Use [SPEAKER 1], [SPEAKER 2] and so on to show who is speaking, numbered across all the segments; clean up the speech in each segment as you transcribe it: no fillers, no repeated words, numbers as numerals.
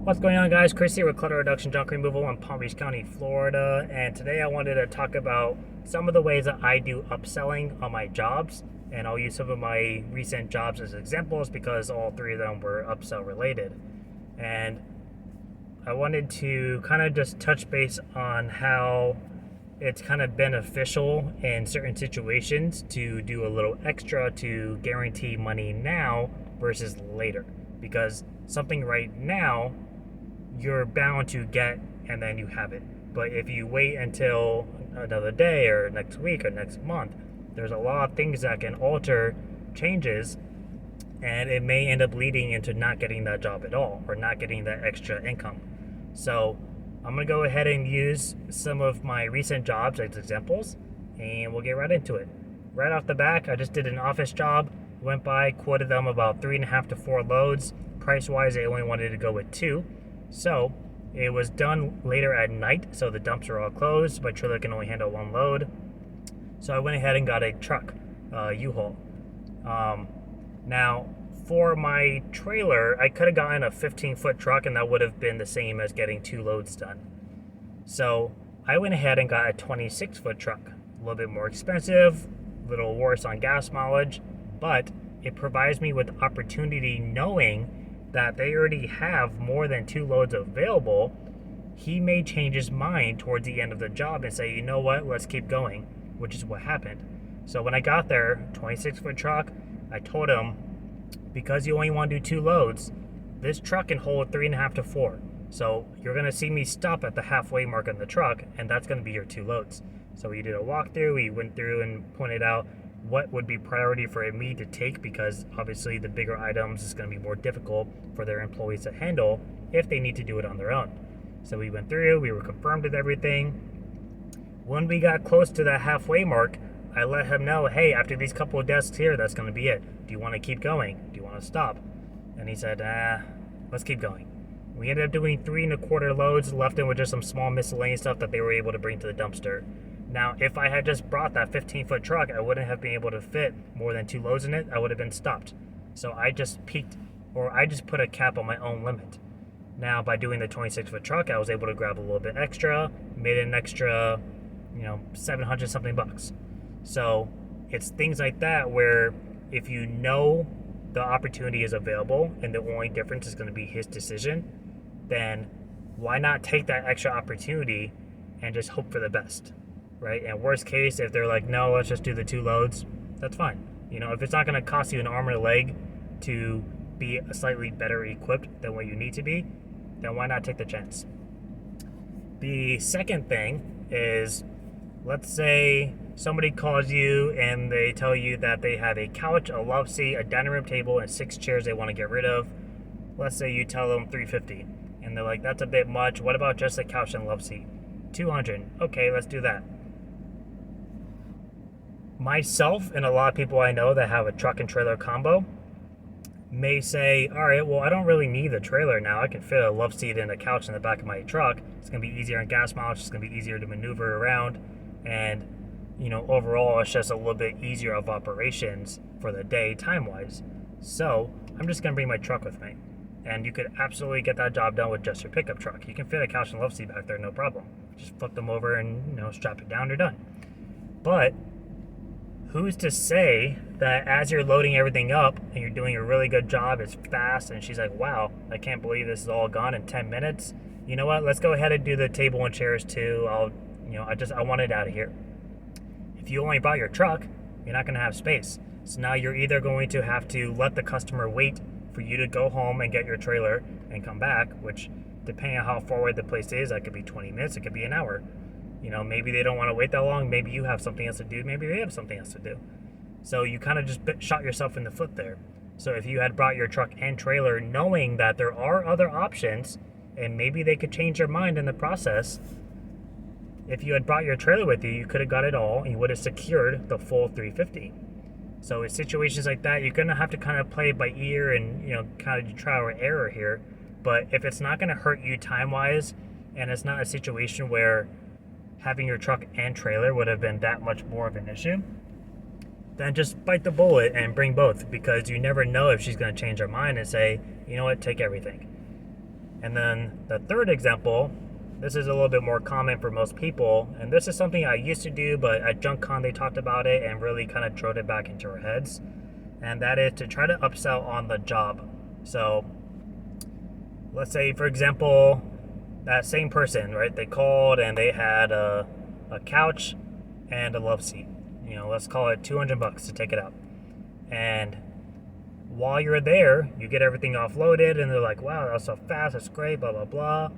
[SPEAKER 1] What's going on, guys? Chris here with Clutter Reduction Junk Removal in Palm Beach County, Florida. And today I wanted to talk about some of the ways that I do upselling on my jobs. And I'll use some of my recent jobs as examples because all three of them were upsell related. And I wanted to kind of just touch base on how it's kind of beneficial in certain situations to do a little extra to guarantee money now versus later. Because something right now you're bound to get and then you have it. But if you wait until another day or next week or next month, there's a lot of things that can alter changes, and it may end up leading into not getting that job at all or not getting that extra income. So I'm going to go ahead and use some of my recent jobs as examples, and we'll get right into it. Right off the back, I just did an office job, went by, quoted them about 3.5 to 4 loads. Price wise, they only wanted to go with 2. So it was done later at night, so the dumps are all closed. My trailer can only handle 1 load. So I went ahead and got a truck, U-Haul. Now, for my trailer, I could have gotten a 15-foot truck, and that would have been the same as getting 2 loads done. So I went ahead and got a 26-foot truck. A little bit more expensive, a little worse on gas mileage, but it provides me with opportunity knowing that they already have more than 2 loads available. He may change his mind towards the end of the job and say, you know what, let's keep going, which is what happened. So when I got there, 26-foot truck, I told him, because you only want to do 2 loads, this truck can hold 3.5 to 4. So you're going to see me stop at the halfway mark on the truck, and that's going to be your 2 loads. So we did a walkthrough, we went through and pointed out what would be priority for me to take, because obviously the bigger items is going to be more difficult for their employees to handle if they need to do it on their own. So we went through, we were confirmed with everything. When we got close to that halfway mark, I let him know, hey, after these couple of desks here, that's going to be it. Do you want to keep going? Do you want to stop? And he said, let's keep going. We ended up doing 3.25 loads, left in with just some small miscellaneous stuff that they were able to bring to the dumpster. Now, if I had just brought that 15-foot truck, I wouldn't have been able to fit more than 2 loads in it. I would have been stopped. So I just I just put a cap on my own limit. Now, by doing the 26-foot truck, I was able to grab a little bit extra, made an extra, $700 something bucks. So it's things like that where if you know the opportunity is available and the only difference is going to be his decision, then why not take that extra opportunity and just hope for the best? Right? And worst case, if they're like, no, let's just do the 2 loads, that's fine. If it's not going to cost you an arm and a leg to be slightly better equipped than what you need to be, then why not take the chance? The second thing is, let's say somebody calls you and they tell you that they have a couch, a love seat, a dining room table, and 6 chairs they want to get rid of. Let's say you tell them $350, and they're like, that's a bit much. What about just a couch and love seat? $200. Okay, let's do that. Myself and a lot of people I know that have a truck and trailer combo may say, all right, well, I don't really need the trailer now. I can fit a love seat and a couch in the back of my truck. It's going to be easier on gas mileage. It's going to be easier to maneuver around. And, overall, it's just a little bit easier of operations for the day time-wise. So I'm just going to bring my truck with me. And you could absolutely get that job done with just your pickup truck. You can fit a couch and love seat back there, no problem. Just flip them over and, strap it down, you're done. But who's to say that as you're loading everything up and you're doing a really good job, it's fast, and she's like, wow, I can't believe this is all gone in 10 minutes. You know what? Let's go ahead and do the table and chairs too. I want it out of here. If you only bought your truck, you're not going to have space. So now you're either going to have to let the customer wait for you to go home and get your trailer and come back, which depending on how far away the place is, that could be 20 minutes, it could be an hour. Maybe they don't want to wait that long. Maybe you have something else to do. Maybe they have something else to do. So you kind of just shot yourself in the foot there. So if you had brought your truck and trailer knowing that there are other options and maybe they could change their mind in the process, if you had brought your trailer with you, you could have got it all and you would have secured the full $350. So in situations like that, you're going to have to kind of play it by ear and, kind of trial and error here. But if it's not going to hurt you time-wise, and it's not a situation where having your truck and trailer would have been that much more of an issue, then just bite the bullet and bring both, because you never know if she's going to change her mind and say, you know what, take everything. And then the third example, this is a little bit more common for most people, and this is something I used to do, but at JunkCon they talked about it and really kind of drilled it back into our heads, and that is to try to upsell on the job. So let's say, for example, that same person, right? They called and they had a couch and a love seat. Let's call it $200 to take it out. And while you're there, you get everything offloaded, and they're like, "Wow, that's so fast. That's great." Blah blah blah.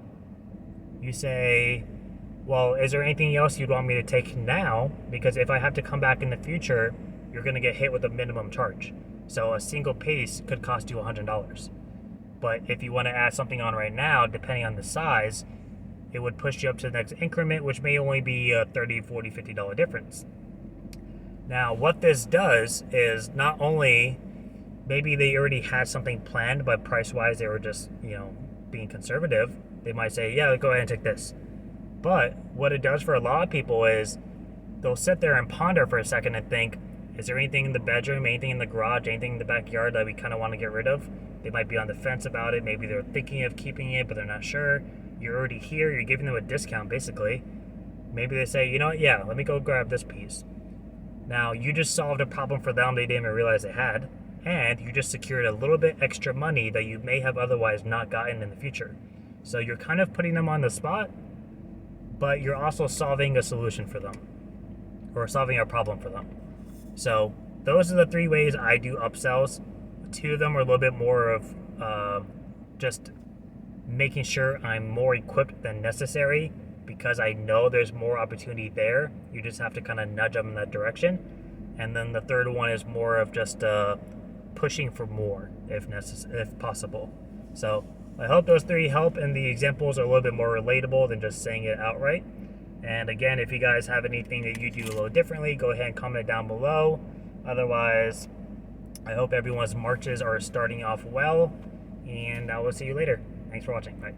[SPEAKER 1] You say, "Well, is there anything else you'd want me to take now? Because if I have to come back in the future, you're going to get hit with a minimum charge. So a single piece could cost you $100. But if you want to add something on right now, depending on the size, it would push you up to the next increment, which may only be a $30, $40, $50 difference." Now, what this does is not only maybe they already had something planned, but price-wise they were just, being conservative. They might say, "Yeah, go ahead and take this." But what it does for a lot of people is they'll sit there and ponder for a second and think, is there anything in the bedroom, anything in the garage, anything in the backyard that we kind of want to get rid of? They might be on the fence about it. Maybe they're thinking of keeping it, but they're not sure. You're already here. You're giving them a discount, basically. Maybe they say, "You know what? Yeah, let me go grab this piece." Now, you just solved a problem for them they didn't even realize they had, and you just secured a little bit extra money that you may have otherwise not gotten in the future. So you're kind of putting them on the spot, but you're also solving a solution for them, or solving a problem for them. So those are the three ways I do upsells. Two of them are a little bit more of just making sure I'm more equipped than necessary, because I know there's more opportunity there. You just have to kind of nudge them in that direction. And then the third one is more of just pushing for more if possible. So I hope those three help, and the examples are a little bit more relatable than just saying it outright. And again, if you guys have anything that you do a little differently, go ahead and comment down below. Otherwise, I hope everyone's Marches are starting off well, and I will see you later. Thanks for watching. Bye.